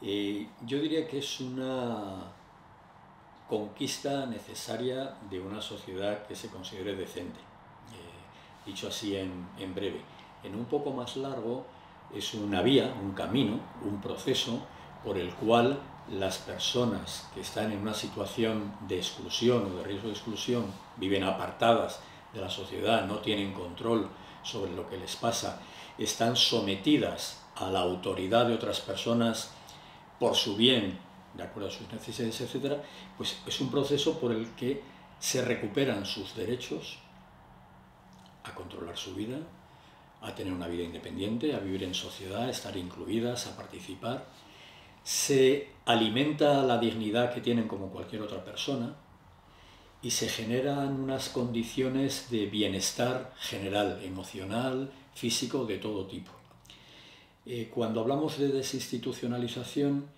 Yo diría que es una conquista necesaria de una sociedad que se considere decente, dicho así en breve. En un poco más largo es una vía, un camino, un proceso por el cual las personas que están en una situación de exclusión o de riesgo de exclusión, viven apartadas de la sociedad, no tienen control sobre lo que les pasa, están sometidas a la autoridad de otras personas por su bien, de acuerdo a sus necesidades, etc., pues es un proceso por el que se recuperan sus derechos a controlar su vida, a tener una vida independiente, a vivir en sociedad, a estar incluidas, a participar. Se alimenta la dignidad que tienen como cualquier otra persona y se generan unas condiciones de bienestar general, emocional, físico, de todo tipo. Cuando hablamos de desinstitucionalización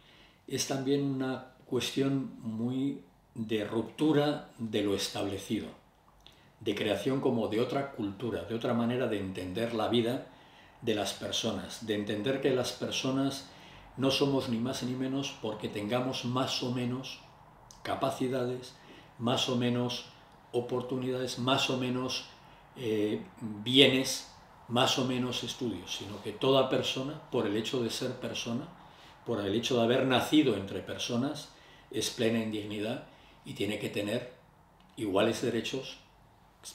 es también una cuestión muy de ruptura de lo establecido, de creación como de otra cultura, de otra manera de entender la vida de las personas, de entender que las personas no somos ni más ni menos porque tengamos más o menos capacidades, más o menos oportunidades, más o menos bienes, más o menos estudios, sino que toda persona, por el hecho de ser persona, por el hecho de haber nacido entre personas, es plena en dignidad y tiene que tener iguales derechos,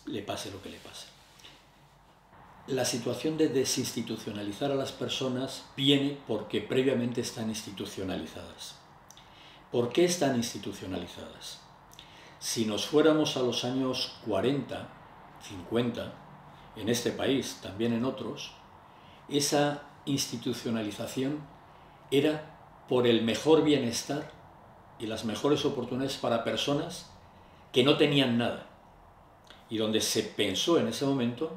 le pase lo que le pase. La situación de desinstitucionalizar a las personas viene porque previamente están institucionalizadas. ¿Por qué están institucionalizadas? Si nos fuéramos a los años 40, 50, en este país, también en otros, esa institucionalización era por el mejor bienestar y las mejores oportunidades para personas que no tenían nada, y donde se pensó en ese momento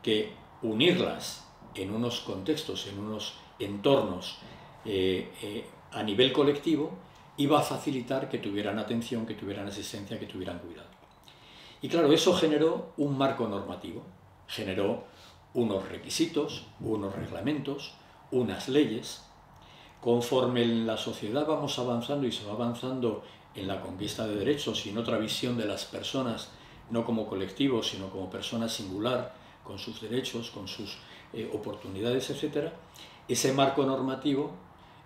que unirlas en unos contextos, en unos entornos a nivel colectivo, iba a facilitar que tuvieran atención, que tuvieran asistencia, que tuvieran cuidado. Y claro, eso generó un marco normativo, generó unos requisitos, unos reglamentos, unas leyes. Conforme en la sociedad vamos avanzando y se va avanzando en la conquista de derechos y en otra visión de las personas, no como colectivo, sino como persona singular, con sus derechos, con sus oportunidades, etc., ese marco normativo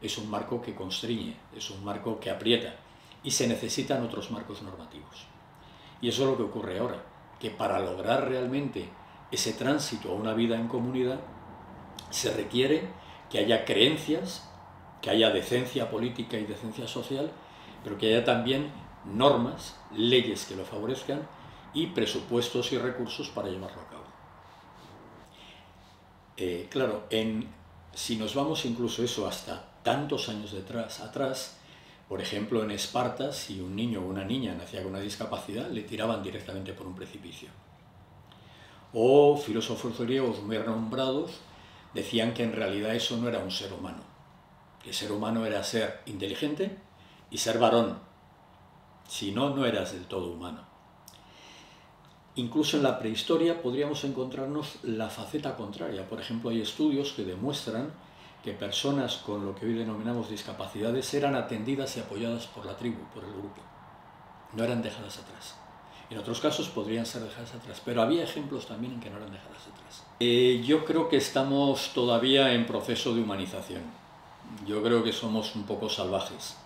es un marco que constriñe, es un marco que aprieta, y se necesitan otros marcos normativos. Y eso es lo que ocurre ahora, que para lograr realmente ese tránsito a una vida en comunidad se requiere que haya creencias, que haya decencia política y decencia social, pero que haya también normas, leyes que lo favorezcan y presupuestos y recursos para llevarlo a cabo. Claro, si nos vamos incluso eso hasta tantos años atrás, por ejemplo, en Esparta, si un niño o una niña nacía con una discapacidad, le tiraban directamente por un precipicio. O filósofos griegos muy renombrados decían que en realidad eso no era un ser humano, que el ser humano era ser inteligente y ser varón, si no, no eras del todo humano. Incluso en la prehistoria podríamos encontrarnos la faceta contraria. Por ejemplo, hay estudios que demuestran que personas con lo que hoy denominamos discapacidades eran atendidas y apoyadas por la tribu, por el grupo. No eran dejadas atrás. En otros casos podrían ser dejadas atrás, pero había ejemplos también en que no eran dejadas atrás. Yo creo que estamos todavía en proceso de humanización. Yo creo que somos un poco salvajes.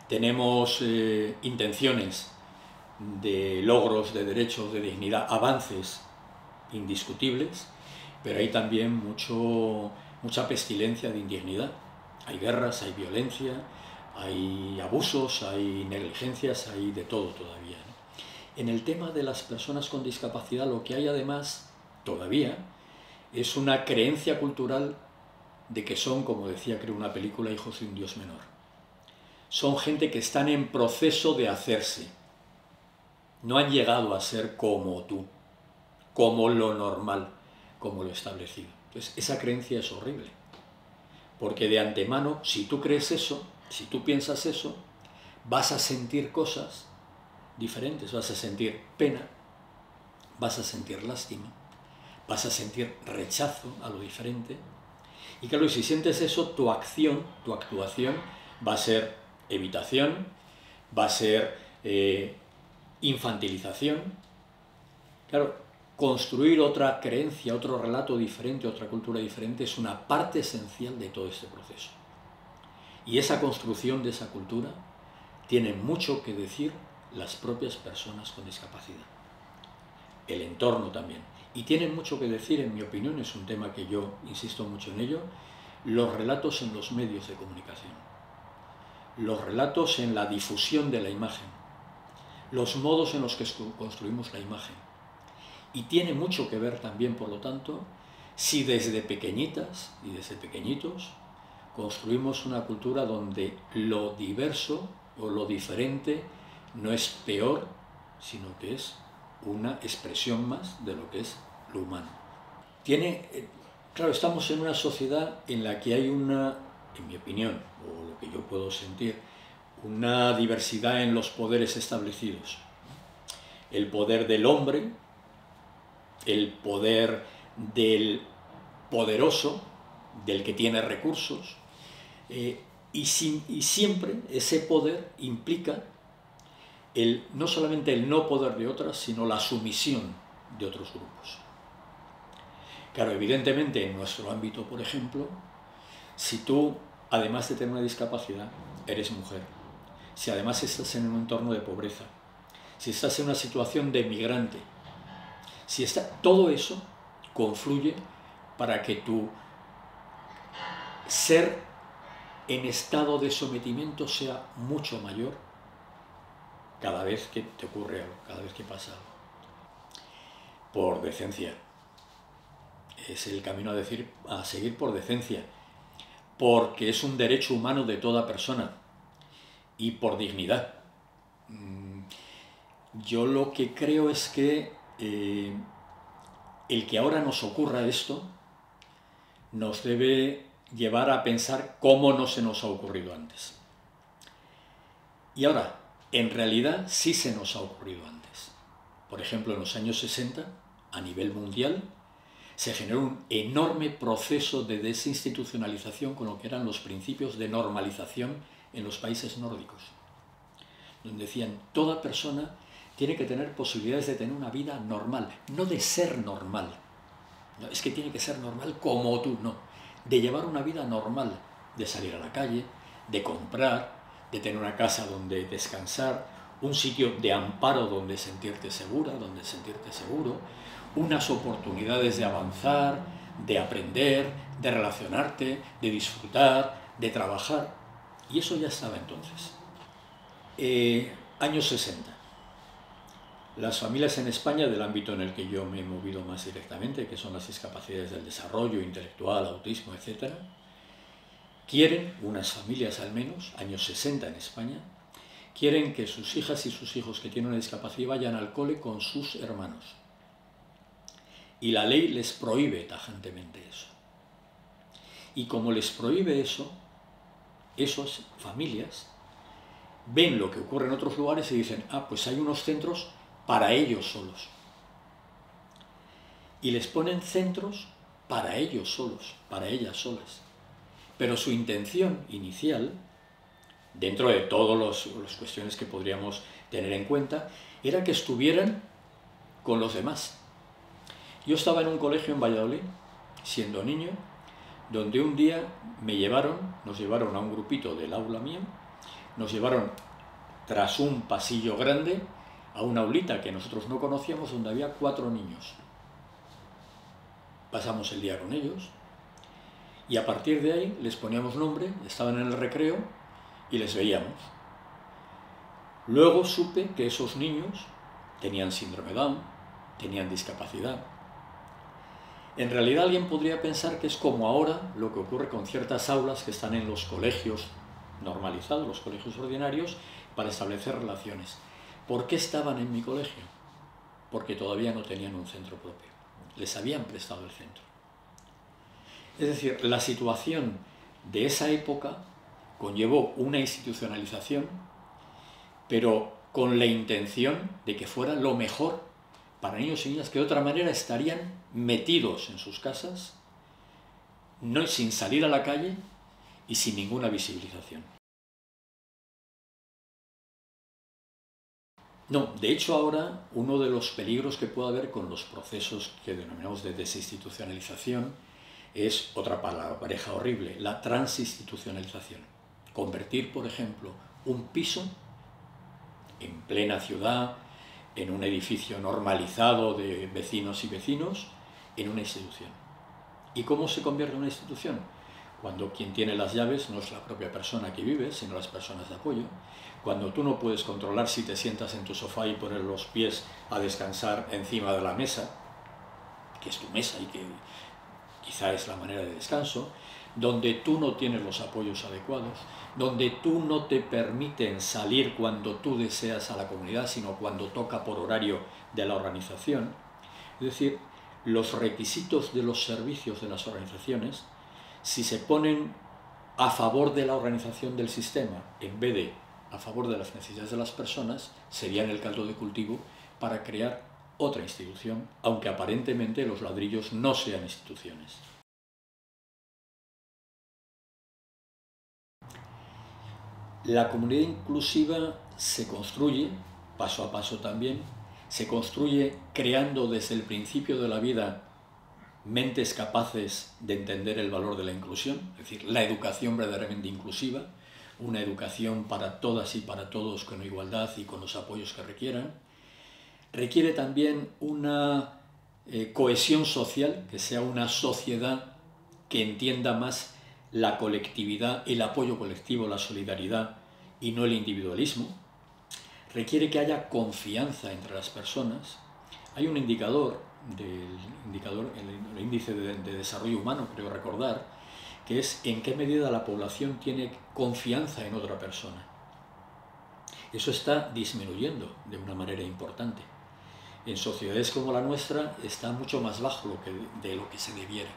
Tenemos intenciones de logros, de derechos, de dignidad, avances indiscutibles, pero hay también mucha pestilencia de indignidad. Hay guerras, hay violencia, hay abusos, hay negligencias, hay de todo todavía, ¿no? En el tema de las personas con discapacidad, lo que hay además todavía es una creencia cultural de que son, como decía creo una película, hijos de un Dios menor. Son gente que están en proceso de hacerse. No han llegado a ser como tú, como lo normal, como lo establecido. Entonces, esa creencia es horrible. Porque de antemano, si tú crees eso, si tú piensas eso, vas a sentir cosas diferentes. Vas a sentir pena, vas a sentir lástima, vas a sentir rechazo a lo diferente. Y claro, si sientes eso, tu acción, tu actuación, Va a ser evitación, va a ser infantilización. Claro, construir otra creencia, otro relato diferente, otra cultura diferente es una parte esencial de todo este proceso. Y esa construcción de esa cultura tiene mucho que decir las propias personas con discapacidad. El entorno también. Y tienen mucho que decir, en mi opinión, es un tema que yo insisto mucho en ello, los relatos en los medios de comunicación, los relatos en la difusión de la imagen, los modos en los que construimos la imagen. Y tiene mucho que ver también, por lo tanto, si desde pequeñitas y desde pequeñitos construimos una cultura donde lo diverso o lo diferente no es peor, sino que es una expresión más de lo que es lo humano. Claro, estamos en una sociedad en la que hay una, en mi opinión, o lo que yo puedo sentir, una diversidad en los poderes establecidos. El poder del hombre, el poder del poderoso, del que tiene recursos, y siempre ese poder implica no solamente el no poder de otras, sino la sumisión de otros grupos. Claro, evidentemente en nuestro ámbito, por ejemplo, si tú, además de tener una discapacidad, eres mujer, si además estás en un entorno de pobreza, si estás en una situación de migrante, todo eso confluye para que tu ser en estado de sometimiento sea mucho mayor cada vez que te ocurre algo, cada vez que pasa algo. Por decencia. Es el camino a seguir por decencia, porque es un derecho humano de toda persona y por dignidad. Yo lo que creo es que el que ahora nos ocurra esto nos debe llevar a pensar cómo no se nos ha ocurrido antes. Y ahora, en realidad sí se nos ha ocurrido antes. Por ejemplo, en los años 60, a nivel mundial, se generó un enorme proceso de desinstitucionalización con lo que eran los principios de normalización en los países nórdicos, donde decían, toda persona tiene que tener posibilidades de tener una vida normal, no de ser normal, no, es que tiene que ser normal como tú, no, de llevar una vida normal, de salir a la calle, de comprar, de tener una casa donde descansar, un sitio de amparo donde sentirte segura, donde sentirte seguro, unas oportunidades de avanzar, de aprender, de relacionarte, de disfrutar, de trabajar. Y eso ya estaba entonces. Años 60. Las familias en España, del ámbito en el que yo me he movido más directamente, que son las discapacidades del desarrollo intelectual, autismo, etc., quieren, unas familias al menos, años 60 en España, quieren que sus hijas y sus hijos que tienen una discapacidad vayan al cole con sus hermanos. Y la ley les prohíbe tajantemente eso. Y como les prohíbe eso, esas familias ven lo que ocurre en otros lugares y dicen, pues hay unos centros para ellos solos. Y les ponen centros para ellos solos, para ellas solas. Pero su intención inicial, dentro de todas las cuestiones que podríamos tener en cuenta, era que estuvieran con los demás. Yo estaba en un colegio en Valladolid, siendo niño, donde un día nos llevaron a un grupito del aula mía, nos llevaron tras un pasillo grande a una aulita que nosotros no conocíamos, donde había 4 niños. Pasamos el día con ellos y a partir de ahí les poníamos nombre, estaban en el recreo y les veíamos. Luego supe que esos niños tenían síndrome Down, tenían discapacidad. En realidad alguien podría pensar que es como ahora lo que ocurre con ciertas aulas que están en los colegios normalizados, los colegios ordinarios, para establecer relaciones. ¿Por qué estaban en mi colegio? Porque todavía no tenían un centro propio. Les habían prestado el centro. Es decir, la situación de esa época conllevó una institucionalización, pero con la intención de que fuera lo mejor para niños y niñas que de otra manera estarían metidos en sus casas, sin salir a la calle y sin ninguna visibilización. No, de hecho ahora uno de los peligros que puede haber con los procesos que denominamos de desinstitucionalización es otra palabra, pareja horrible, la transinstitucionalización. Convertir, por ejemplo, un piso en plena ciudad, en un edificio normalizado de vecinos y vecinos, en una institución. ¿Y cómo se convierte en una institución? Cuando quien tiene las llaves no es la propia persona que vive, sino las personas de apoyo. Cuando tú no puedes controlar si te sientas en tu sofá y poner los pies a descansar encima de la mesa, que es tu mesa y que quizá es la manera de descanso, donde tú no tienes los apoyos adecuados, donde tú no te permiten salir cuando tú deseas a la comunidad, sino cuando toca por horario de la organización. Es decir, los requisitos de los servicios de las organizaciones, si se ponen a favor de la organización del sistema en vez de a favor de las necesidades de las personas, serían el caldo de cultivo para crear otra institución, aunque aparentemente los ladrillos no sean instituciones. La comunidad inclusiva se construye, paso a paso también, se construye creando desde el principio de la vida mentes capaces de entender el valor de la inclusión, es decir, la educación verdaderamente inclusiva, una educación para todas y para todos con igualdad y con los apoyos que requieran. Requiere también una cohesión social, que sea una sociedad que entienda más la colectividad, el apoyo colectivo, la solidaridad y no el individualismo. Requiere que haya confianza entre las personas. Hay un indicador, el índice de desarrollo humano, creo recordar, que es en qué medida la población tiene confianza en otra persona. Eso está disminuyendo de una manera importante. En sociedades como la nuestra está mucho más bajo de lo que se debiera.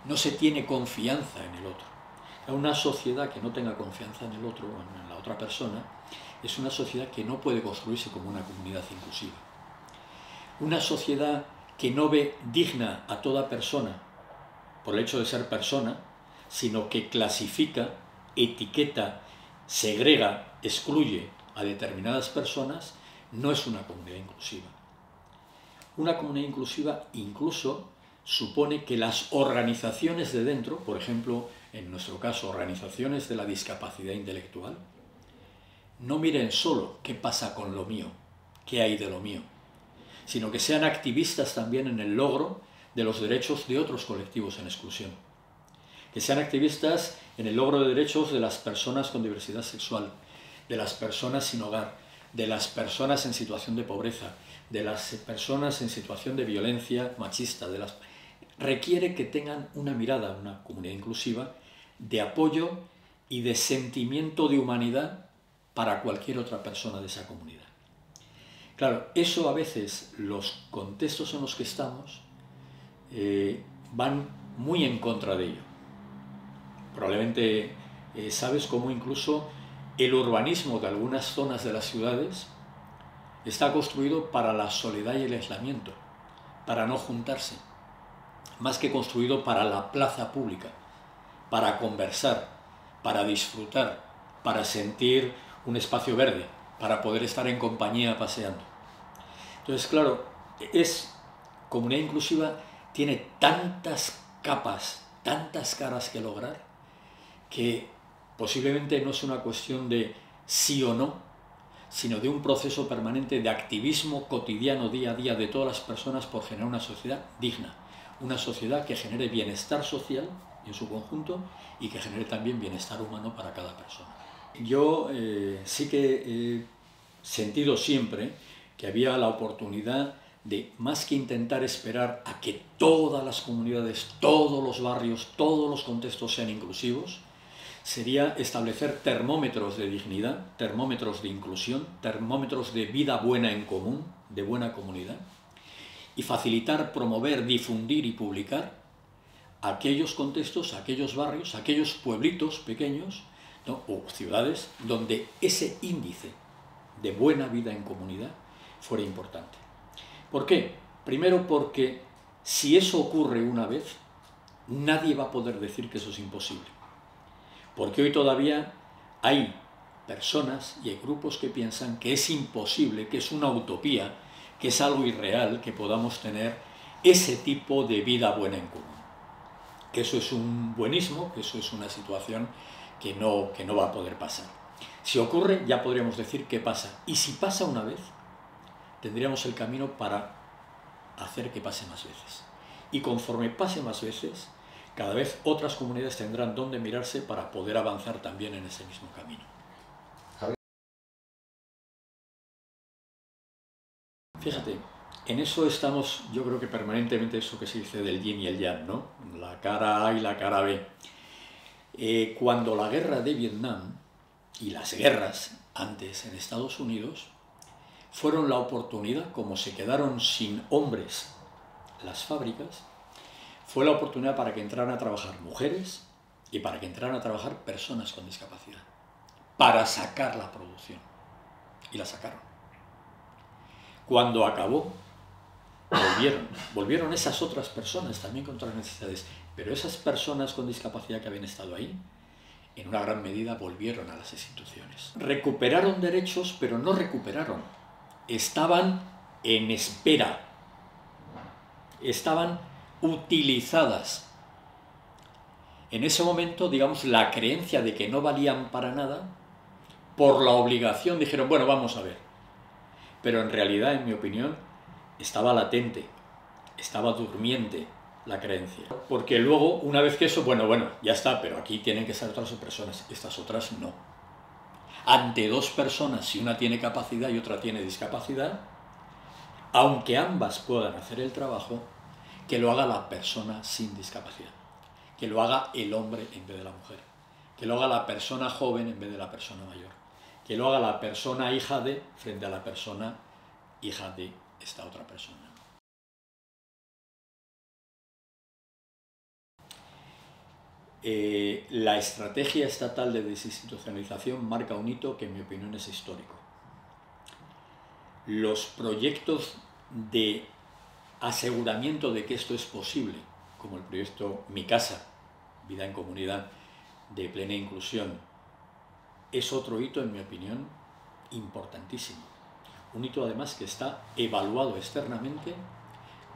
No se tiene confianza en el otro. Una sociedad que no tenga confianza en el otro, en la otra persona, es una sociedad que no puede construirse como una comunidad inclusiva. Una sociedad que no ve digna a toda persona por el hecho de ser persona, sino que clasifica, etiqueta, segrega, excluye a determinadas personas, no es una comunidad inclusiva. Una comunidad inclusiva incluso supone que las organizaciones de dentro, por ejemplo, en nuestro caso, organizaciones de la discapacidad intelectual, no miren solo qué pasa con lo mío, qué hay de lo mío, sino que sean activistas también en el logro de los derechos de otros colectivos en exclusión, que sean activistas en el logro de derechos de las personas con diversidad sexual, de las personas sin hogar, de las personas en situación de pobreza, de las personas en situación de violencia machista, requiere que tengan una mirada, una comunidad inclusiva, de apoyo y de sentimiento de humanidad para cualquier otra persona de esa comunidad. Claro, eso a veces, los contextos en los que estamos, van muy en contra de ello. Probablemente sabes cómo incluso el urbanismo de algunas zonas de las ciudades está construido para la soledad y el aislamiento, para no juntarse, más que construido para la plaza pública, para conversar, para disfrutar, para sentir un espacio verde, para poder estar en compañía paseando. Entonces, claro, comunidad inclusiva tiene tantas capas, tantas caras que lograr, que posiblemente no es una cuestión de sí o no, sino de un proceso permanente de activismo cotidiano, día a día, de todas las personas por generar una sociedad digna, una sociedad que genere bienestar social en su conjunto y que genere también bienestar humano para cada persona. Yo sí que he sentido siempre que había la oportunidad de, más que intentar esperar a que todas las comunidades, todos los barrios, todos los contextos sean inclusivos, sería establecer termómetros de dignidad, termómetros de inclusión, termómetros de vida buena en común, de buena comunidad, y facilitar, promover, difundir y publicar aquellos contextos, aquellos barrios, aquellos pueblitos pequeños, ¿no?, o ciudades donde ese índice de buena vida en comunidad fuera importante. ¿Por qué? Primero porque si eso ocurre una vez, nadie va a poder decir que eso es imposible. Porque hoy todavía hay personas y hay grupos que piensan que es imposible, que es una utopía, que es algo irreal, que podamos tener ese tipo de vida buena en común. Que eso es un buenismo, que eso es una situación que no va a poder pasar. Si ocurre, ya podríamos decir qué pasa. Y si pasa una vez, tendríamos el camino para hacer que pase más veces. Y conforme pase más veces, cada vez otras comunidades tendrán donde mirarse para poder avanzar también en ese mismo camino. Fíjate, en eso estamos, yo creo que permanentemente, eso que se dice del yin y el yang, ¿no? La cara A y la cara B. Cuando la guerra de Vietnam y las guerras antes en Estados Unidos fueron la oportunidad, como se quedaron sin hombres las fábricas, fue la oportunidad para que entraran a trabajar mujeres y para que entraran a trabajar personas con discapacidad, para sacar la producción. Y la sacaron. Cuando acabó, volvieron esas otras personas también con otras necesidades, pero esas personas con discapacidad que habían estado ahí, en una gran medida volvieron a las instituciones. Recuperaron derechos, pero no recuperaron. Estaban en espera. Estaban utilizadas. En ese momento, digamos, la creencia de que no valían para nada, por la obligación dijeron, bueno, vamos a ver. Pero en realidad, en mi opinión, estaba latente, estaba durmiente la creencia. Porque luego, una vez que eso, bueno, ya está, pero aquí tienen que ser otras personas, estas otras no. Ante dos personas, si una tiene capacidad y otra tiene discapacidad, aunque ambas puedan hacer el trabajo, que lo haga la persona sin discapacidad, que lo haga el hombre en vez de la mujer, que lo haga la persona joven en vez de la persona mayor, que lo haga la persona hija de frente a la persona hija de esta otra persona. La estrategia estatal de desinstitucionalización marca un hito que en mi opinión es histórico. Los proyectos de aseguramiento de que esto es posible, como el proyecto Mi Casa, Vida en Comunidad, de plena inclusión, es otro hito, en mi opinión, importantísimo. Un hito además que está evaluado externamente,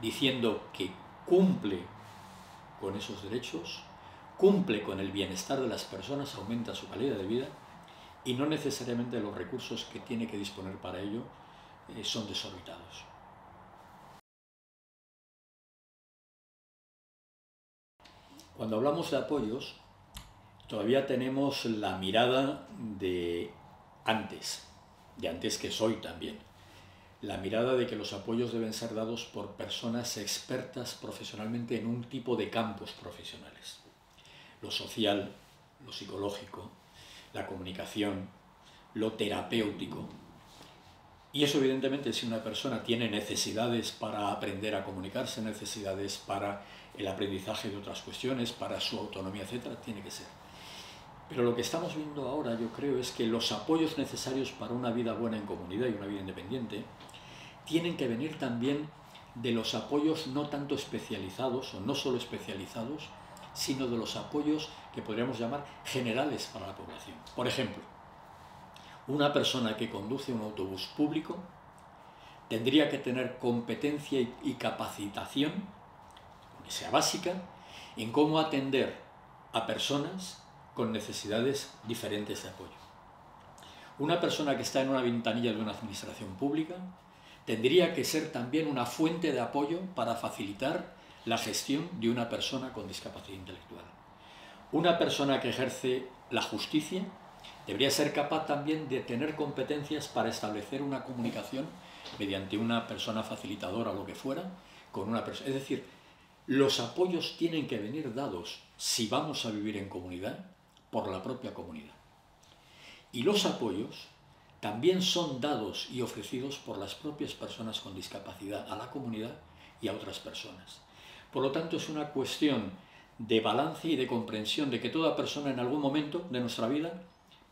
diciendo que cumple con esos derechos, cumple con el bienestar de las personas, aumenta su calidad de vida y no necesariamente los recursos que tiene que disponer para ello son desorbitados. Cuando hablamos de apoyos, todavía tenemos la mirada de antes que soy también. La mirada de que los apoyos deben ser dados por personas expertas profesionalmente en un tipo de campos profesionales. Lo social, lo psicológico, la comunicación, lo terapéutico. Y eso evidentemente si una persona tiene necesidades para aprender a comunicarse, necesidades para el aprendizaje de otras cuestiones, para su autonomía, etc., tiene que ser. Pero lo que estamos viendo ahora, yo creo, es que los apoyos necesarios para una vida buena en comunidad y una vida independiente tienen que venir también de los apoyos no tanto especializados o no solo especializados, sino de los apoyos que podríamos llamar generales para la población. Por ejemplo, una persona que conduce un autobús público tendría que tener competencia y capacitación, aunque sea básica, en cómo atender a personas con necesidades diferentes de apoyo. Una persona que está en una ventanilla de una administración pública tendría que ser también una fuente de apoyo para facilitar la gestión de una persona con discapacidad intelectual. Una persona que ejerce la justicia debería ser capaz también de tener competencias para establecer una comunicación mediante una persona facilitadora o lo que fuera, con una persona. Es decir, los apoyos tienen que venir dados, si vamos a vivir en comunidad, por la propia comunidad. Y los apoyos también son dados y ofrecidos por las propias personas con discapacidad a la comunidad y a otras personas. Por lo tanto, es una cuestión de balance y de comprensión de que toda persona en algún momento de nuestra vida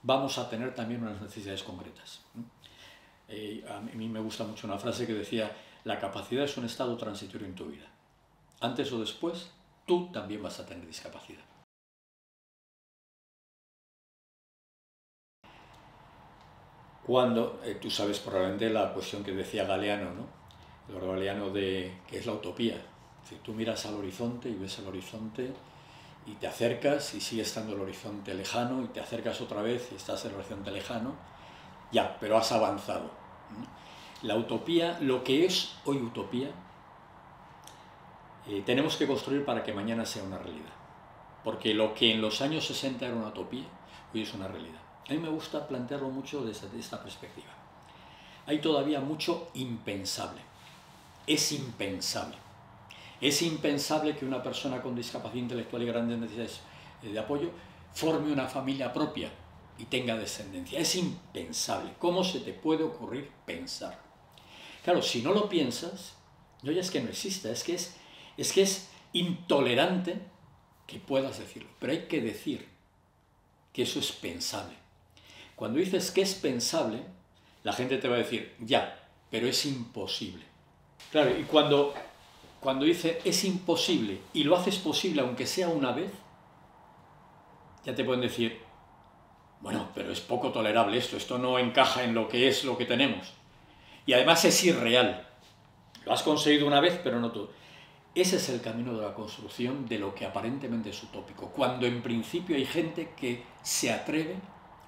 vamos a tener también unas necesidades concretas. A mí me gusta mucho una frase que decía, la capacidad es un estado transitorio en tu vida. Antes o después, tú también vas a tener discapacidad. Cuando, tú sabes probablemente la cuestión que decía Galeano, ¿no? Lord Galeano de que es la utopía. Si tú miras al horizonte y ves el horizonte y te acercas y sigue estando el horizonte lejano y te acercas otra vez y estás en el horizonte lejano, ya, pero has avanzado. La utopía, lo que es hoy utopía, tenemos que construir para que mañana sea una realidad. Porque lo que en los años 60 era una utopía, hoy es una realidad. A mí me gusta plantearlo mucho desde esta perspectiva. Hay todavía mucho impensable. Es impensable. Es impensable que una persona con discapacidad intelectual y grandes necesidades de apoyo forme una familia propia y tenga descendencia. Es impensable. ¿Cómo se te puede ocurrir pensar? Claro, si no lo piensas, no ya es que no exista, es que es intolerante que puedas decirlo. Pero hay que decir que eso es pensable. Cuando dices que es pensable, la gente te va a decir, ya, pero es imposible. Claro, y cuando dice es imposible y lo haces posible aunque sea una vez, ya te pueden decir, bueno, pero es poco tolerable esto no encaja en lo que es lo que tenemos. Y además es irreal. Lo has conseguido una vez, pero no tú. Ese es el camino de la construcción de lo que aparentemente es utópico, cuando en principio hay gente que se atreve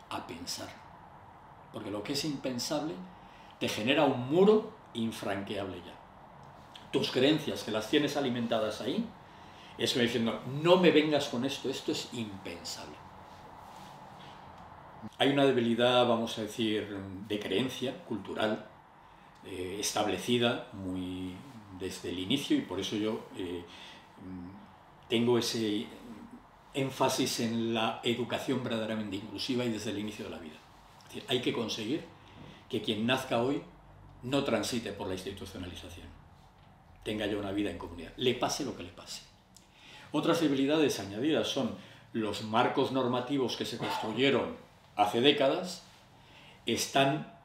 a pensar. Porque lo que es impensable te genera un muro infranqueable ya. Tus creencias, que las tienes alimentadas ahí, es como diciendo, no me vengas con esto es impensable. Hay una debilidad, vamos a decir, de creencia cultural, establecida muy desde el inicio, y por eso yo tengo ese énfasis en la educación verdaderamente inclusiva y desde el inicio de la vida. Es decir, hay que conseguir que quien nazca hoy no transite por la institucionalización, tenga ya una vida en comunidad, le pase lo que le pase. Otras debilidades añadidas son los marcos normativos que se construyeron hace décadas, están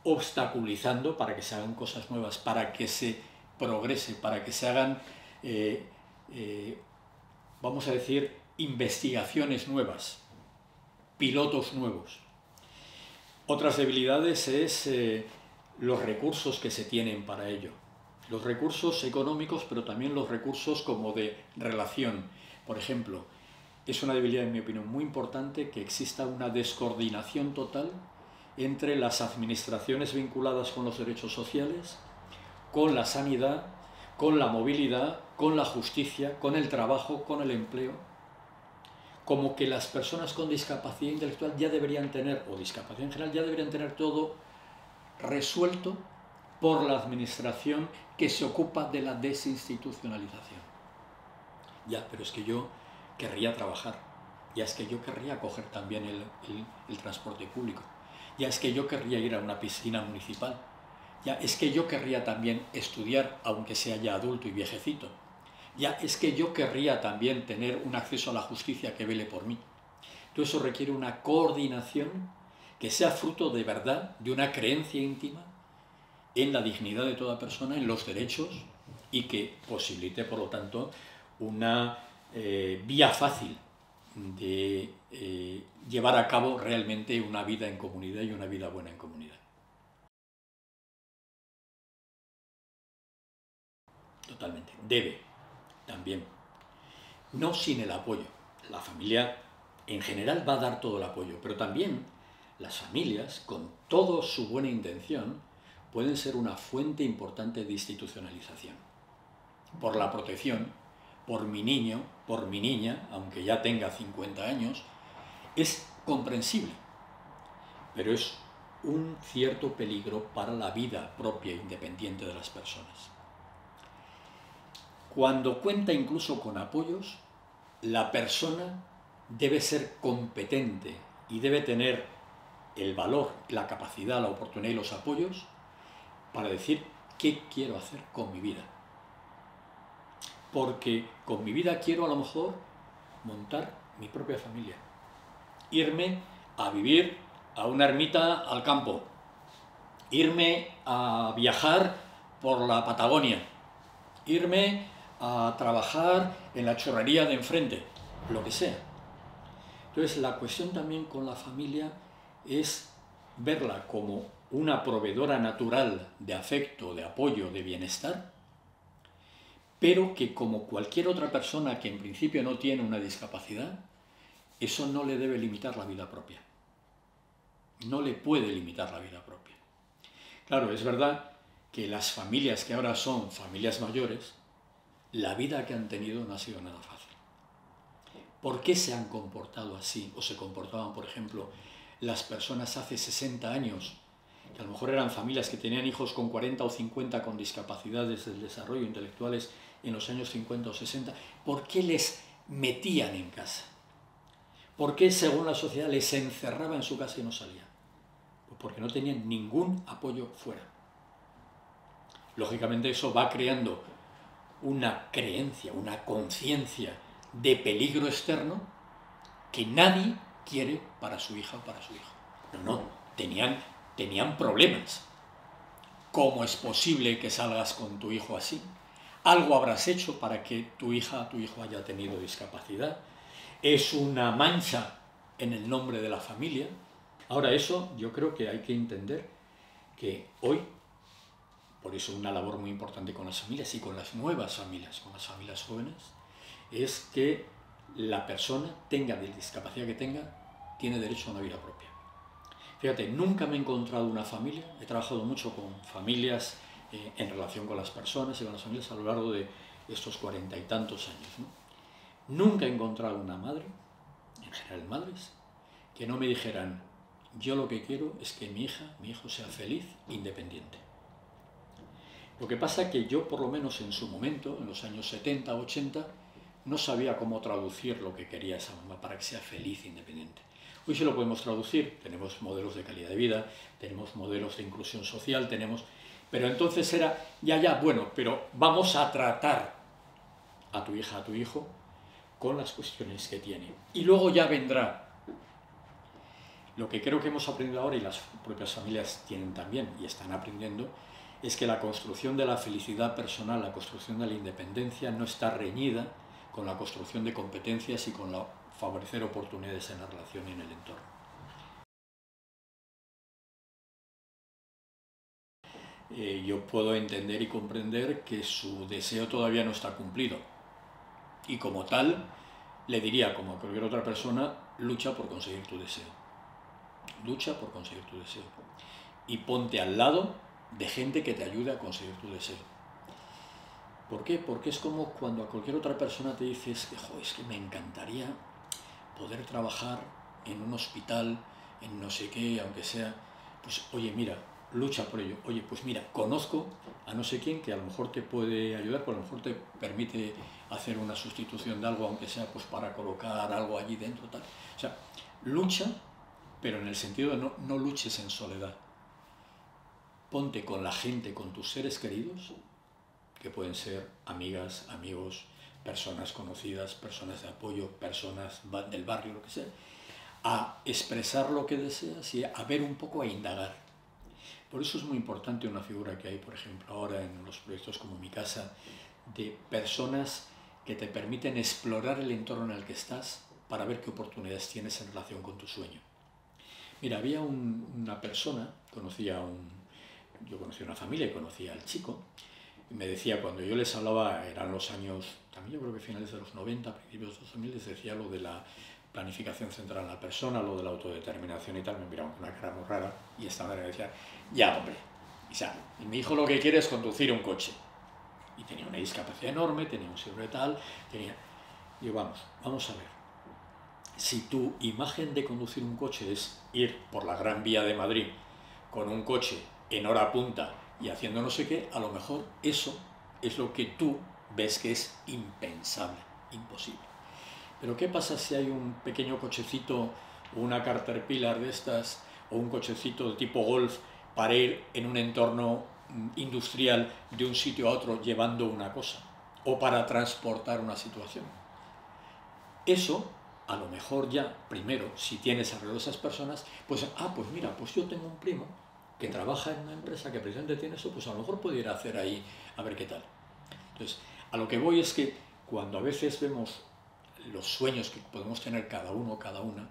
obstaculizando para que se hagan cosas nuevas, para que se progrese, para que se hagan, vamos a decir, investigaciones nuevas, pilotos nuevos. Otras debilidades es los recursos que se tienen para ello. Los recursos económicos, pero también los recursos como de relación. Por ejemplo, es una debilidad, en mi opinión, muy importante que exista una descoordinación total entre las administraciones vinculadas con los derechos sociales, con la sanidad, con la movilidad, con la justicia, con el trabajo, con el empleo. Como que las personas con discapacidad intelectual ya deberían tener, o discapacidad en general, ya deberían tener todo resuelto por la administración que se ocupa de la desinstitucionalización. Ya, pero es que yo querría trabajar, ya es que yo querría coger también el transporte público, ya es que yo querría ir a una piscina municipal, ya es que yo querría también estudiar, aunque sea ya adulto y viejecito, ya es que yo querría también tener un acceso a la justicia que vele por mí. Todo eso requiere una coordinación que sea fruto de verdad, de una creencia íntima en la dignidad de toda persona, en los derechos, y que posibilite, por lo tanto, una vía fácil de llevar a cabo realmente una vida en comunidad y una vida buena en comunidad. Totalmente. Debe también. No sin el apoyo. La familia en general va a dar todo el apoyo, pero también las familias, con toda su buena intención, pueden ser una fuente importante de institucionalización. Por la protección, por mi niño, por mi niña, aunque ya tenga 50 años, es comprensible, pero es un cierto peligro para la vida propia e independiente de las personas. Cuando cuenta incluso con apoyos, la persona debe ser competente y debe tener el valor, la capacidad, la oportunidad y los apoyos para decir qué quiero hacer con mi vida. Porque con mi vida quiero a lo mejor montar mi propia familia, irme a vivir a una ermita al campo, irme a viajar por la Patagonia, irme a trabajar en la chorrería de enfrente, lo que sea. Entonces la cuestión también con la familia es verla como una proveedora natural de afecto, de apoyo, de bienestar, pero que como cualquier otra persona que en principio no tiene una discapacidad, eso no le debe limitar la vida propia. No le puede limitar la vida propia. Claro, es verdad que las familias que ahora son familias mayores, la vida que han tenido no ha sido nada fácil. ¿Por qué se han comportado así? O se comportaban, por ejemplo, las personas hace 60 años, que a lo mejor eran familias que tenían hijos con 40 o 50 con discapacidades del desarrollo intelectuales en los años 50 o 60. ¿Por qué les metían en casa? ¿Por qué, según la sociedad, les encerraba en su casa y no salían? Pues porque no tenían ningún apoyo fuera. Lógicamente eso va creando una creencia, una conciencia de peligro externo que nadie quiere para su hija o para su hijo. No, tenían problemas. ¿Cómo es posible que salgas con tu hijo así? Algo habrás hecho para que tu hija o tu hijo haya tenido discapacidad. Es una mancha en el nombre de la familia. Ahora eso yo creo que hay que entender que hoy, por eso una labor muy importante con las familias y con las nuevas familias, con las familias jóvenes, es que la persona, tenga la discapacidad que tenga, tiene derecho a una vida propia. Fíjate, nunca me he encontrado una familia, he trabajado mucho con familias en relación con las personas y con las familias a lo largo de estos 40 y tantos años, ¿no? Nunca he encontrado una madre, en general madres, que no me dijeran, yo lo que quiero es que mi hija, mi hijo sea feliz, independiente. Lo que pasa es que yo, por lo menos en su momento, en los años 70, 80, no sabía cómo traducir lo que quería esa mamá para que sea feliz, independiente. Hoy sí lo podemos traducir, tenemos modelos de calidad de vida, tenemos modelos de inclusión social, pero entonces era, bueno, pero vamos a tratar a tu hija, a tu hijo, con las cuestiones que tiene. Y luego ya vendrá. Lo que creo que hemos aprendido ahora, y las propias familias tienen también, y están aprendiendo, es que la construcción de la felicidad personal, la construcción de la independencia, no está reñida con la construcción de competencias y con la favorecer oportunidades en la relación y en el entorno. Yo puedo entender y comprender que su deseo todavía no está cumplido. Y como tal, le diría, como a cualquier otra persona, lucha por conseguir tu deseo. Lucha por conseguir tu deseo. Y ponte al lado de gente que te ayude a conseguir tu deseo. ¿Por qué? Porque es como cuando a cualquier otra persona te dices que es que me encantaría poder trabajar en un hospital, en no sé qué, aunque sea, pues oye, mira, lucha por ello. Oye, pues mira, conozco a no sé quién que a lo mejor te puede ayudar, pues a lo mejor te permite hacer una sustitución de algo, aunque sea pues para colocar algo allí dentro, tal. O sea, lucha, pero en el sentido de no luches en soledad. Ponte con la gente, con tus seres queridos, que pueden ser amigas, amigos, personas conocidas, personas de apoyo, personas del barrio, lo que sea, a expresar lo que deseas y a ver un poco, a indagar. Por eso es muy importante una figura que hay, por ejemplo, ahora en los proyectos como Mi Casa, de personas que te permiten explorar el entorno en el que estás para ver qué oportunidades tienes en relación con tu sueño. Mira, había una persona, yo conocía una familia y conocía al chico, y me decía, cuando yo les hablaba, eran los años, también yo creo que finales de los 90, principios de los 2000, les decía lo de la planificación central en la persona, lo de la autodeterminación y tal, me miraban con una cara muy rara, y esta madre me decía, ya hombre, y mi hijo lo que quiere es conducir un coche. Y tenía una discapacidad enorme, tenía un síndrome tal, Digo, vamos a ver. Si tu imagen de conducir un coche es ir por la Gran Vía de Madrid con un coche en hora punta y haciendo no sé qué, a lo mejor eso es lo que tú ves que es impensable, imposible. Pero ¿qué pasa si hay un pequeño cochecito o una Caterpillar de estas o un cochecito de tipo Golf para ir en un entorno industrial de un sitio a otro llevando una cosa o para transportar una situación? Eso, a lo mejor ya, primero, si tienes alrededor de esas personas, pues mira, pues yo tengo un primo que trabaja en una empresa que precisamente tiene eso, pues a lo mejor puede ir a hacer ahí a ver qué tal. Entonces, a lo que voy es que cuando a veces vemos los sueños que podemos tener cada uno o cada una,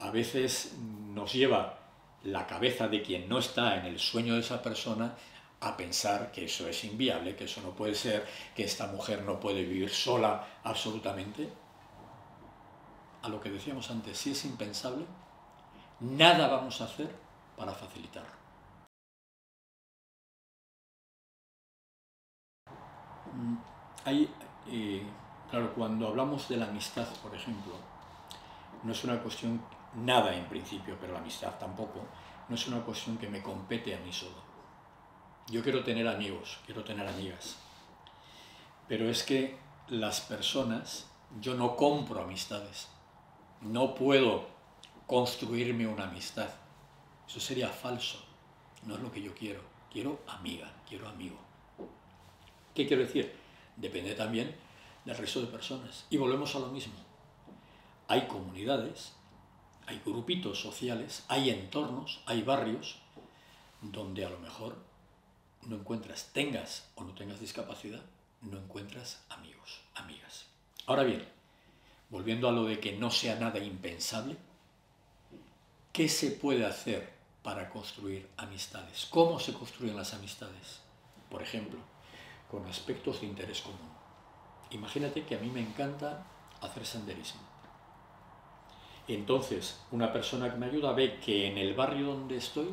a veces nos lleva la cabeza de quien no está en el sueño de esa persona a pensar que eso es inviable, que eso no puede ser, que esta mujer no puede vivir sola absolutamente. A lo que decíamos antes, si es impensable, nada vamos a hacer para facilitarlo. Claro, cuando hablamos de la amistad, por ejemplo, no es una cuestión, nada en principio, pero la amistad tampoco, no es una cuestión que me compete a mí solo. Yo quiero tener amigos, quiero tener amigas, pero es que las personas, yo no compro amistades, no puedo construirme una amistad, eso sería falso, no es lo que yo quiero amiga, quiero amigo. ¿Qué quiero decir? Depende también del resto de personas. Y volvemos a lo mismo. Hay comunidades, hay grupitos sociales, hay entornos, hay barrios donde a lo mejor no encuentras, tengas o no tengas discapacidad, no encuentras amigos, amigas. Ahora bien, volviendo a lo de que no sea nada impensable, ¿qué se puede hacer para construir amistades? ¿Cómo se construyen las amistades? Por ejemplo, con aspectos de interés común. Imagínate que a mí me encanta hacer senderismo. Entonces, una persona que me ayuda ve que en el barrio donde estoy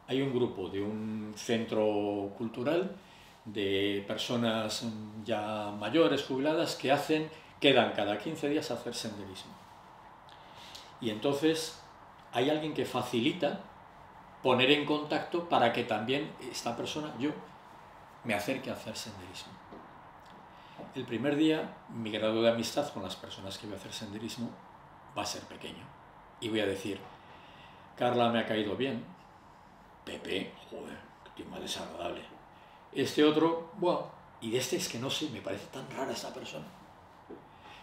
hay un grupo de un centro cultural de personas ya mayores, jubiladas, que quedan cada 15 días a hacer senderismo. Y entonces hay alguien que facilita poner en contacto para que también esta persona, yo, me acerque a hacer senderismo. El primer día, mi grado de amistad con las personas que voy a hacer senderismo va a ser pequeño. Y voy a decir, Carla me ha caído bien, Pepe, joder, qué más desagradable. Este otro, bueno, y de este es que no sé, me parece tan rara esta persona.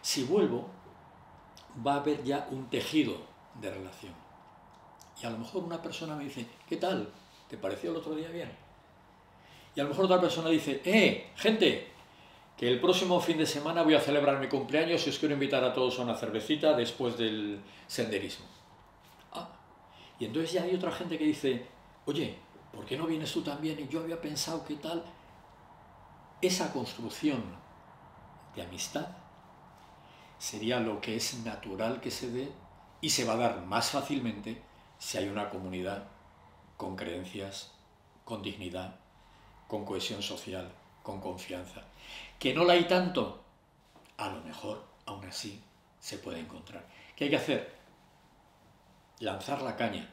Si vuelvo, va a haber ya un tejido de relación. Y a lo mejor una persona me dice, ¿qué tal? ¿Te pareció el otro día bien? Y a lo mejor otra persona dice, gente, que el próximo fin de semana voy a celebrar mi cumpleaños y os quiero invitar a todos a una cervecita después del senderismo. Y entonces ya hay otra gente que dice, oye, ¿por qué no vienes tú también? Y yo había pensado que tal. Esa construcción de amistad sería lo que es natural que se dé y se va a dar más fácilmente si hay una comunidad con creencias, con dignidad, con cohesión social, con confianza. ¿Que no la hay tanto? A lo mejor, aún así, se puede encontrar. ¿Qué hay que hacer? Lanzar la caña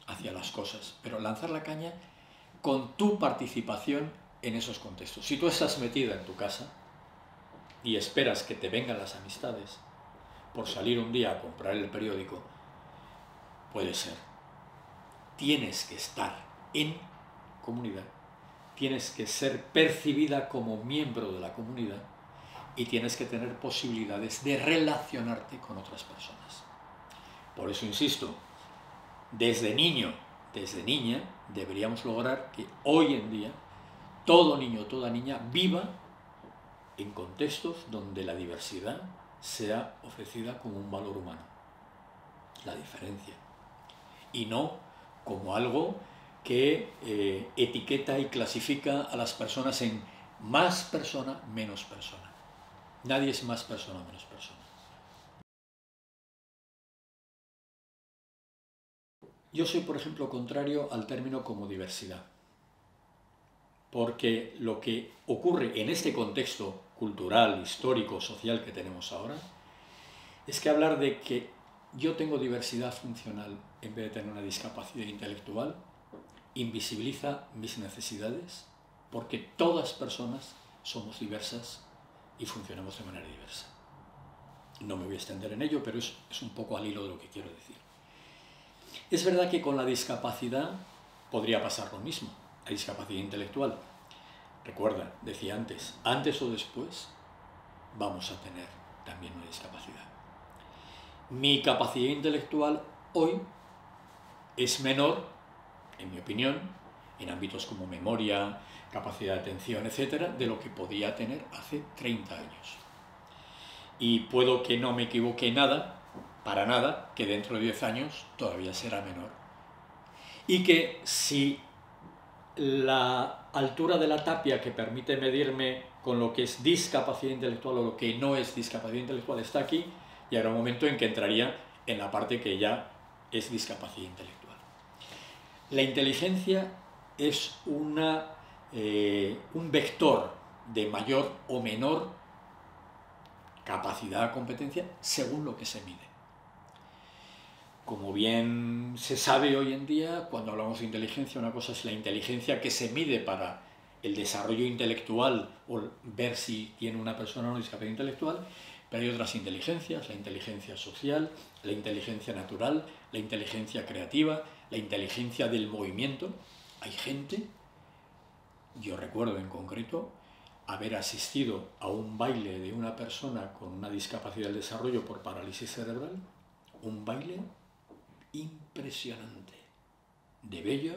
hacia las cosas, pero lanzar la caña con tu participación en esos contextos. Si tú estás metida en tu casa y esperas que te vengan las amistades por salir un día a comprar el periódico, puede ser. Tienes que estar en comunidad, tienes que ser percibida como miembro de la comunidad y tienes que tener posibilidades de relacionarte con otras personas. Por eso insisto, desde niño, desde niña, deberíamos lograr que hoy en día todo niño, toda niña viva en contextos donde la diversidad sea ofrecida como un valor humano, la diferencia, y no como algo que etiqueta y clasifica a las personas en más persona, menos persona. Nadie es más persona o menos persona. Yo soy, por ejemplo, contrario al término como diversidad, porque lo que ocurre en este contexto cultural, histórico, social que tenemos ahora, es que hablar de que yo tengo diversidad funcional en vez de tener una discapacidad intelectual, invisibiliza mis necesidades, porque todas personas somos diversas y funcionamos de manera diversa. No me voy a extender en ello, pero es un poco al hilo de lo que quiero decir. Es verdad que con la discapacidad podría pasar lo mismo, la discapacidad intelectual. Recuerda, decía antes o después vamos a tener también una discapacidad. Mi capacidad intelectual hoy es menor, en mi opinión, en ámbitos como memoria, capacidad de atención, etcétera, de lo que podía tener hace 30 años. Y puedo que no me equivoque para nada, que dentro de 10 años todavía será menor y que si la altura de la tapia que permite medirme con lo que es discapacidad intelectual o lo que no es discapacidad intelectual está aquí, y habrá un momento en que entraría en la parte que ya es discapacidad intelectual. La inteligencia es un vector de mayor o menor capacidad o competencia según lo que se mide. Como bien se sabe hoy en día, cuando hablamos de inteligencia, una cosa es la inteligencia que se mide para el desarrollo intelectual o ver si tiene una persona una discapacidad intelectual, pero hay otras inteligencias, la inteligencia social, la inteligencia natural, la inteligencia creativa, la inteligencia del movimiento. Hay gente, yo recuerdo en concreto, haber asistido a un baile de una persona con una discapacidad del desarrollo por parálisis cerebral, un baile impresionante, de bello,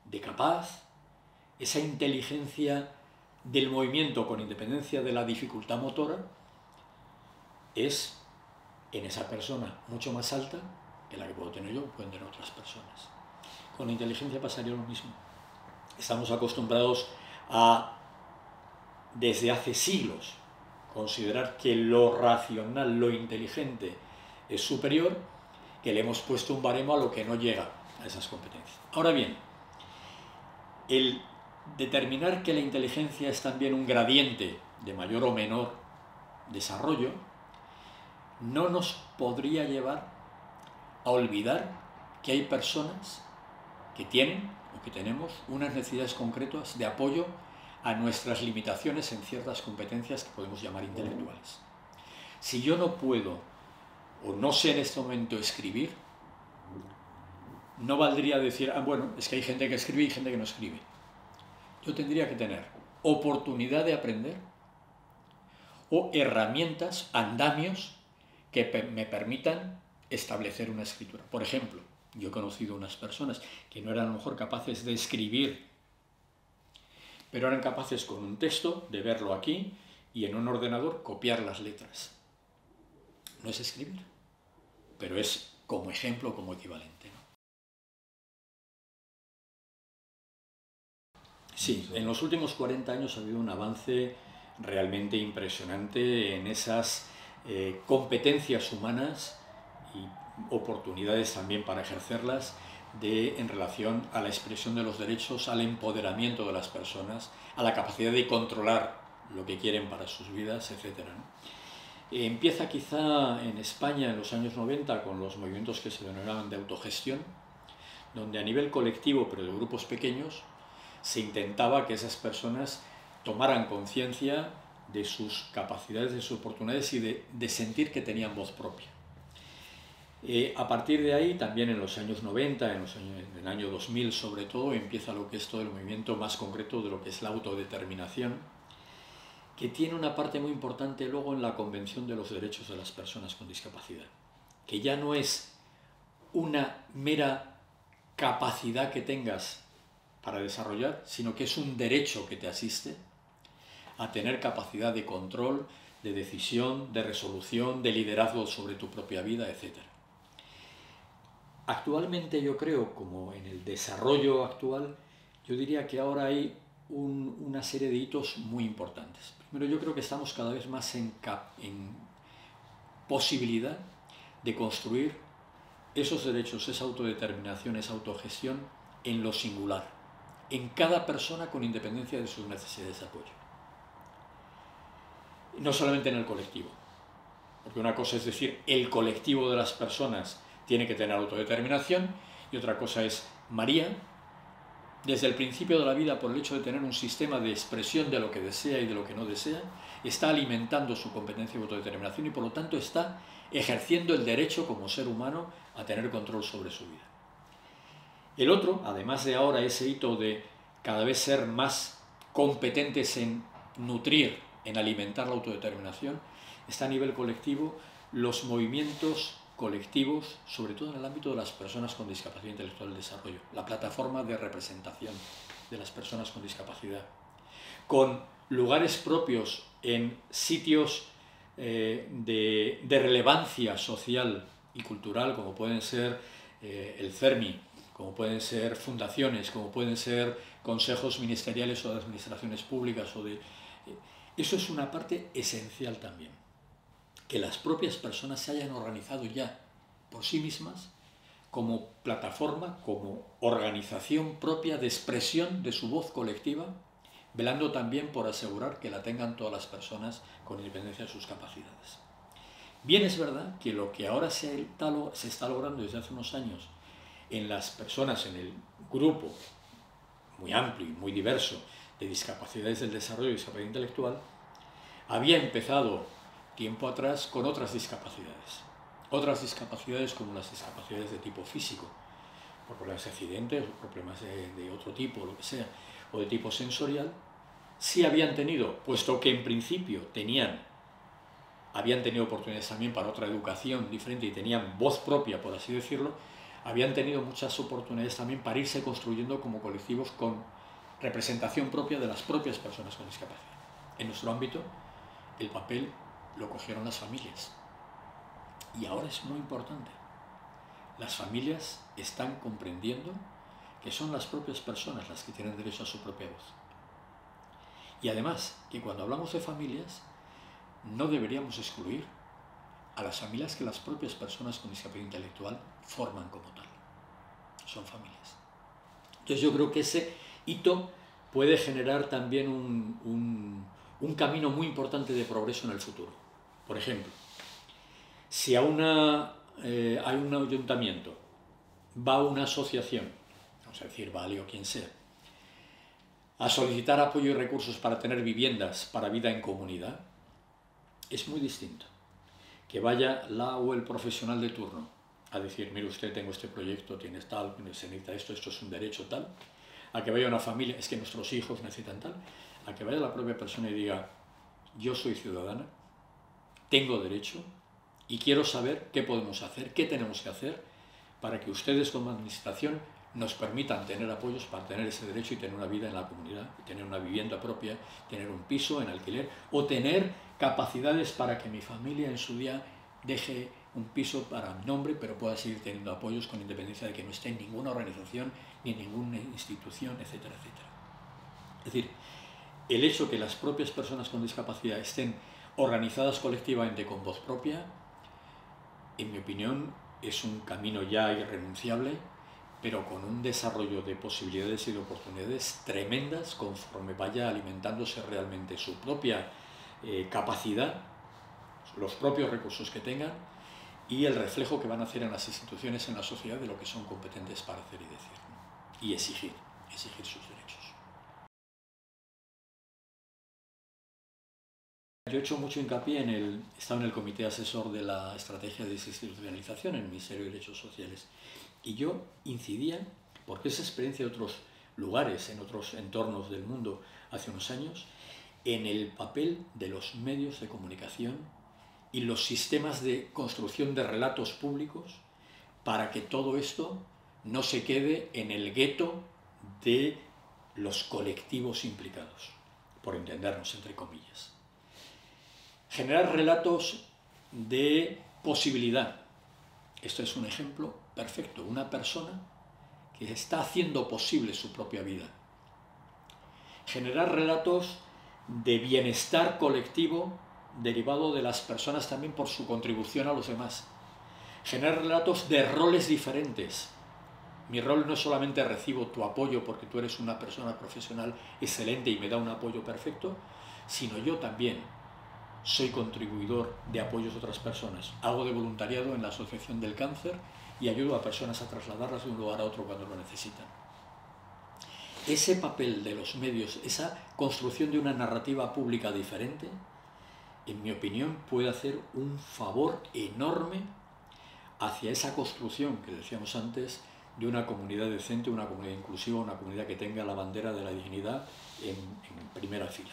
de capaz, esa inteligencia del movimiento con independencia de la dificultad motora es en esa persona mucho más alta que la que puedo tener yo, pueden tener otras personas. Con la inteligencia pasaría lo mismo. Estamos acostumbrados a, desde hace siglos, considerar que lo racional, lo inteligente es superior, que le hemos puesto un baremo a lo que no llega a esas competencias. Ahora bien, el determinar que la inteligencia es también un gradiente de mayor o menor desarrollo no nos podría llevar a olvidar que hay personas que tienen o que tenemos unas necesidades concretas de apoyo a nuestras limitaciones en ciertas competencias que podemos llamar intelectuales. Si yo no puedo o no sé en este momento escribir, no valdría decir, bueno, es que hay gente que escribe y gente que no escribe. Yo tendría que tener oportunidad de aprender o herramientas, andamios que me permitan establecer una escritura. Por ejemplo, yo he conocido unas personas que no eran a lo mejor capaces de escribir, pero eran capaces con un texto de verlo aquí y en un ordenador copiar las letras. No es escribir, pero es como ejemplo, como equivalente, ¿no? Sí, en los últimos 40 años ha habido un avance realmente impresionante en esas competencias humanas y oportunidades también para ejercerlas en relación a la expresión de los derechos, al empoderamiento de las personas, a la capacidad de controlar lo que quieren para sus vidas, etc., ¿no? Empieza quizá en España en los años 90 con los movimientos que se denominaban de autogestión, donde a nivel colectivo, pero de grupos pequeños, se intentaba que esas personas tomaran conciencia de sus capacidades, de sus oportunidades y de sentir que tenían voz propia. A partir de ahí, también en los años 90, en el año 2000 sobre todo, empieza lo que es todo el movimiento más concreto de lo que es la autodeterminación, que tiene una parte muy importante luego en la Convención de los Derechos de las Personas con Discapacidad, que ya no es una mera capacidad que tengas para desarrollar, sino que es un derecho que te asiste a tener capacidad de control, de decisión, de resolución, de liderazgo sobre tu propia vida, etc. Actualmente yo creo, como en el desarrollo actual, yo diría que ahora hay una serie de hitos muy importantes. Primero, yo creo que estamos cada vez más en posibilidad de construir esos derechos, esa autodeterminación, esa autogestión en lo singular, en cada persona con independencia de sus necesidades de apoyo. No solamente en el colectivo, porque una cosa es decir, el colectivo de las personas tiene que tener autodeterminación, y otra cosa es María, desde el principio de la vida, por el hecho de tener un sistema de expresión de lo que desea y de lo que no desea, está alimentando su competencia de autodeterminación y por lo tanto está ejerciendo el derecho como ser humano a tener control sobre su vida. El otro, además de ahora ese hito de cada vez ser más competentes en nutrir, en alimentar la autodeterminación, está a nivel colectivo los movimientos colectivos, sobre todo en el ámbito de las personas con discapacidad intelectual del desarrollo, la plataforma de representación de las personas con discapacidad, con lugares propios en sitios de relevancia social y cultural, como pueden ser el CERMI, como pueden ser fundaciones, como pueden ser consejos ministeriales o de administraciones públicas. Eso es una parte esencial también, que las propias personas se hayan organizado ya por sí mismas como plataforma, como organización propia de expresión de su voz colectiva, velando también por asegurar que la tengan todas las personas con independencia de sus capacidades. Bien es verdad que lo que ahora se está logrando desde hace unos años en las personas, en el grupo muy amplio y muy diverso de discapacidades del desarrollo y discapacidad intelectual, había empezado tiempo atrás con otras discapacidades. Otras discapacidades como las discapacidades de tipo físico, por problemas de accidentes o problemas de otro tipo, lo que sea, o de tipo sensorial, sí habían tenido, puesto que en principio habían tenido oportunidades también para otra educación diferente y tenían voz propia, por así decirlo, habían tenido muchas oportunidades también para irse construyendo como colectivos con representación propia de las propias personas con discapacidad. En nuestro ámbito, el papel lo cogieron las familias. Y ahora es muy importante. Las familias están comprendiendo que son las propias personas las que tienen derecho a su propia voz. Y además, que cuando hablamos de familias, no deberíamos excluir a las familias que las propias personas con discapacidad intelectual forman como tal. Son familias. Entonces yo creo que ese hito puede generar también un camino muy importante de progreso en el futuro. Por ejemplo, si hay un ayuntamiento, va a una asociación, vamos a decir, Vale o quien sea, a solicitar apoyo y recursos para tener viviendas para vida en comunidad, es muy distinto que vaya la o el profesional de turno a decir, mire usted, tengo este proyecto, tienes tal, se necesita esto es un derecho tal, a que vaya una familia, es que nuestros hijos necesitan tal, a que vaya la propia persona y diga, yo soy ciudadana, tengo derecho y quiero saber qué podemos hacer, qué tenemos que hacer para que ustedes como administración nos permitan tener apoyos para tener ese derecho y tener una vida en la comunidad, tener una vivienda propia, tener un piso en alquiler o tener capacidades para que mi familia en su día deje un piso para mi nombre, pero pueda seguir teniendo apoyos con independencia de que no esté en ninguna organización ni en ninguna institución, etcétera, etcétera. Es decir, el hecho que las propias personas con discapacidad estén organizadas colectivamente con voz propia, en mi opinión, es un camino ya irrenunciable, pero con un desarrollo de posibilidades y de oportunidades tremendas conforme vaya alimentándose realmente su propia capacidad, los propios recursos que tengan y el reflejo que van a hacer en las instituciones, en la sociedad, de lo que son competentes para hacer y decir, ¿no? Y exigir sus derechos. Yo he hecho mucho hincapié he estado en el comité asesor de la estrategia de desinstitucionalización en el Ministerio de Derechos Sociales y yo incidía, porque esa experiencia de otros lugares, en otros entornos del mundo hace unos años, en el papel de los medios de comunicación y los sistemas de construcción de relatos públicos para que todo esto no se quede en el gueto de los colectivos implicados, por entendernos entre comillas. Generar relatos de posibilidad. Esto es un ejemplo perfecto. Una persona que está haciendo posible su propia vida. Generar relatos de bienestar colectivo derivado de las personas también por su contribución a los demás. Generar relatos de roles diferentes. Mi rol no es solamente recibo tu apoyo porque tú eres una persona profesional excelente y me da un apoyo perfecto, sino yo también soy contribuidor de apoyos de otras personas. Hago de voluntariado en la Asociación del Cáncer y ayudo a personas a trasladarlas de un lugar a otro cuando lo necesitan. Ese papel de los medios, esa construcción de una narrativa pública diferente, en mi opinión, puede hacer un favor enorme hacia esa construcción que decíamos antes de una comunidad decente, una comunidad inclusiva, una comunidad que tenga la bandera de la dignidad en primera fila.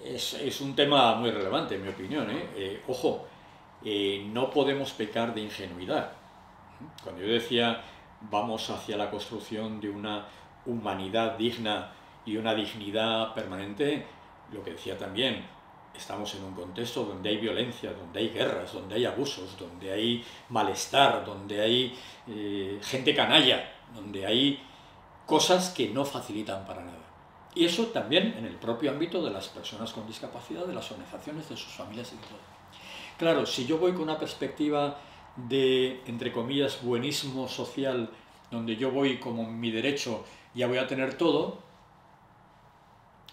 Es un tema muy relevante, en mi opinión. Ojo, no podemos pecar de ingenuidad. Cuando yo decía vamos hacia la construcción de una humanidad digna y una dignidad permanente, lo que decía también, estamos en un contexto donde hay violencia, donde hay guerras, donde hay abusos, donde hay malestar, donde hay gente canalla, donde hay cosas que no facilitan para nada. Y eso también en el propio ámbito de las personas con discapacidad, de las organizaciones, de sus familias y de todo. Claro, si yo voy con una perspectiva de, entre comillas, buenismo social, donde yo voy como mi derecho, ya voy a tener todo,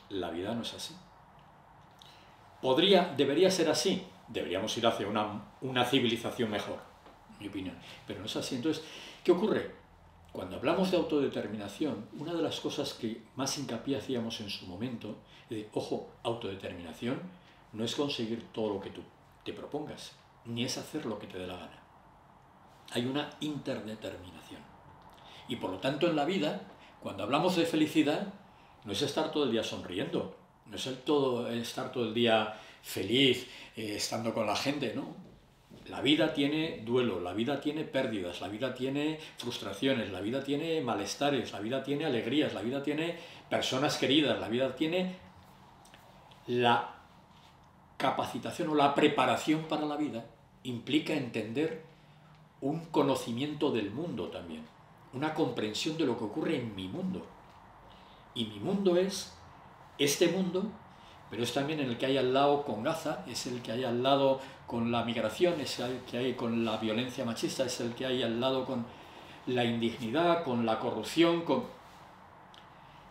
la vida no es así. Debería ser así, deberíamos ir hacia una civilización mejor, en mi opinión, pero no es así. Entonces, ¿qué ocurre? Cuando hablamos de autodeterminación, una de las cosas que más hincapié hacíamos en su momento es de, ojo, autodeterminación no es conseguir todo lo que tú te propongas, ni es hacer lo que te dé la gana. Hay una interdeterminación. Y por lo tanto en la vida, cuando hablamos de felicidad, no es estar todo el día sonriendo, no es estar todo el día feliz, estando con la gente, no. La vida tiene duelo, la vida tiene pérdidas, la vida tiene frustraciones, la vida tiene malestares, la vida tiene alegrías, la vida tiene personas queridas, la vida tiene la capacitación o la preparación para la vida, implica entender un conocimiento del mundo también, una comprensión de lo que ocurre en mi mundo. Y mi mundo es este mundo, pero es también en el que hay al lado con Gaza, es el que hay al lado con la migración, es el que hay con la violencia machista, es el que hay al lado con la indignidad, con la corrupción, con...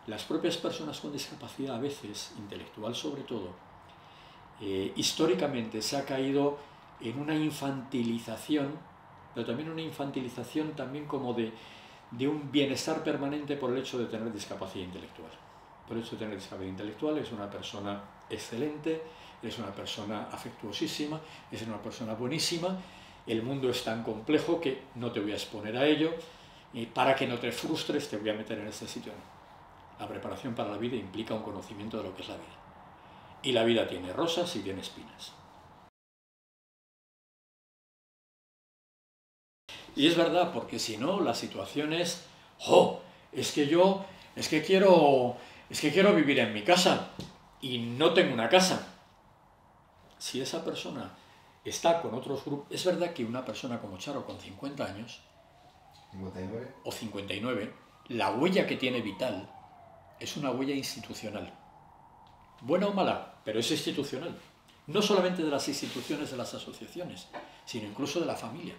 Las propias personas con discapacidad, a veces, intelectual sobre todo, históricamente se ha caído en una infantilización, pero también una infantilización también como de un bienestar permanente por el hecho de tener discapacidad intelectual. Por el hecho de tener discapacidad intelectual es una persona excelente, es una persona afectuosísima, es una persona buenísima, el mundo es tan complejo que no te voy a exponer a ello, y para que no te frustres te voy a meter en este sitio. La preparación para la vida implica un conocimiento de lo que es la vida. Y la vida tiene rosas y tiene espinas. Y es verdad, porque si no, la situación es, es que quiero vivir en mi casa y no tengo una casa. Si esa persona está con otros grupos, es verdad que una persona como Charo con 50 años, 59. o 59, la huella que tiene vital es una huella institucional. Buena o mala, pero es institucional. No solamente de las instituciones de las asociaciones, sino incluso de la familia.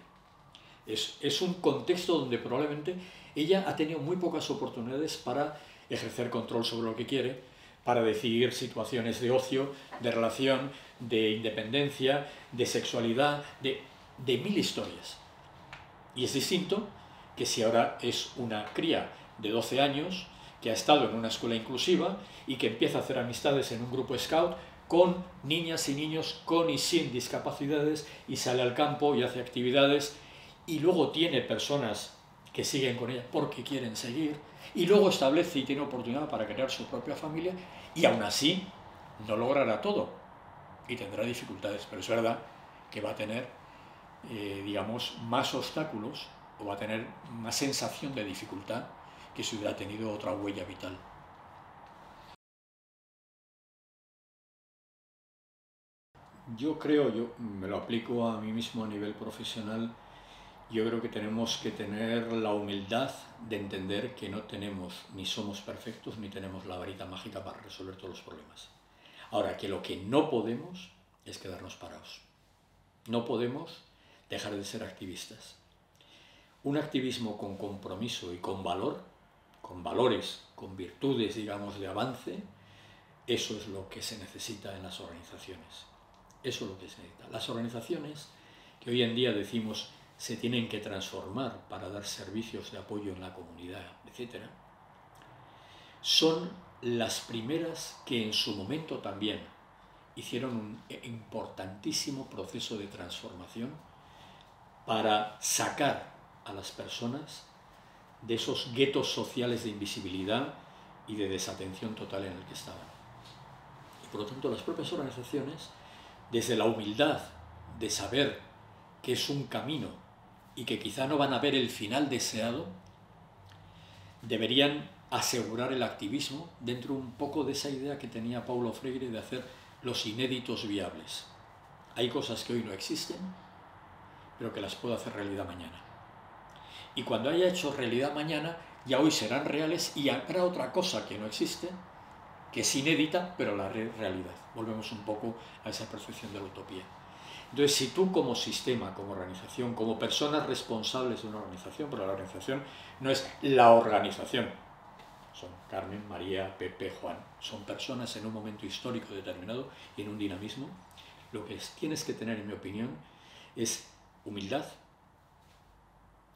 Es un contexto donde probablemente ella ha tenido muy pocas oportunidades para ejercer control sobre lo que quiere, para decidir situaciones de ocio, de relación, de independencia, de sexualidad, de mil historias. Y es distinto que si ahora es una cría de 12 años que ha estado en una escuela inclusiva y que empieza a hacer amistades en un grupo scout con niñas y niños con y sin discapacidades y sale al campo y hace actividades y luego tiene personas que siguen con ella porque quieren seguir y luego establece y tiene oportunidad para crear su propia familia y aún así no logrará todo y tendrá dificultades, pero es verdad que va a tener digamos más obstáculos o va a tener más sensación de dificultad que si hubiera tenido otra huella vital. Yo me lo aplico a mí mismo a nivel profesional, yo creo que tenemos que tener la humildad de entender que no tenemos, ni somos perfectos, ni tenemos la varita mágica para resolver todos los problemas. Ahora, que lo que no podemos es quedarnos parados. No podemos dejar de ser activistas. Un activismo con compromiso y con valor, con valores, con virtudes, digamos, de avance, eso es lo que se necesita en las organizaciones. Eso es lo que se necesita. Las organizaciones que hoy en día decimos se tienen que transformar para dar servicios de apoyo en la comunidad, etc., son las primeras que en su momento también hicieron un importantísimo proceso de transformación para sacar a las personas de esos guetos sociales de invisibilidad y de desatención total en el que estaban. Y por lo tanto las propias organizaciones, desde la humildad de saber que es un camino y que quizá no van a ver el final deseado, deberían asegurar el activismo dentro un poco de esa idea que tenía Paulo Freire de hacer los inéditos viables. Hay cosas que hoy no existen, pero que las puedo hacer realidad mañana. Y cuando haya hecho realidad mañana, ya hoy serán reales y habrá otra cosa que no existe, que es inédita, pero la realidad. Volvemos un poco a esa percepción de la utopía. Entonces, si tú como sistema, como organización, como personas responsables de una organización, pero la organización no es la organización, son Carmen, María, Pepe, Juan, son personas en un momento histórico determinado y en un dinamismo, lo que tienes que tener, en mi opinión, es humildad,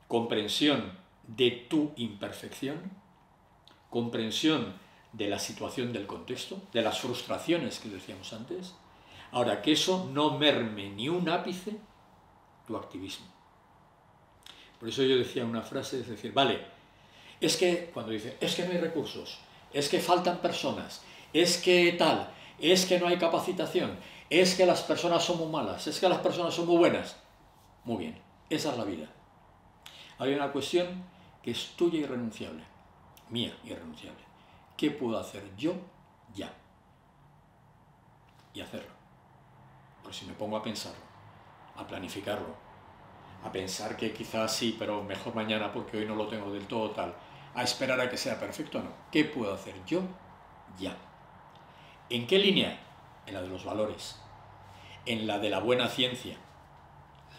comprensión de tu imperfección, comprensión de la situación del contexto, de las frustraciones que decíamos antes. Ahora, que eso no merme ni un ápice tu activismo. Por eso yo decía una frase, es decir, vale, es que, cuando dice, es que no hay recursos, es que faltan personas, es que tal, es que no hay capacitación, es que las personas son muy malas, es que las personas son muy buenas. Muy bien, esa es la vida. Hay una cuestión que es tuya irrenunciable, mía irrenunciable. ¿Qué puedo hacer yo ya? Y hacerlo. Pues si me pongo a pensarlo, a planificarlo, a pensar que quizás sí, pero mejor mañana porque hoy no lo tengo del todo tal, a esperar a que sea perfecto, no. ¿Qué puedo hacer yo ya? ¿En qué línea? En la de los valores, en la de la buena ciencia,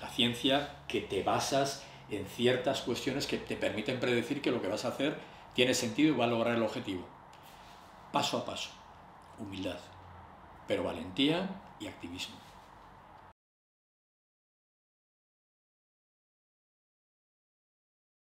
la ciencia que te basas en ciertas cuestiones que te permiten predecir que lo que vas a hacer tiene sentido y va a lograr el objetivo. Paso a paso, humildad, pero valentía y activismo.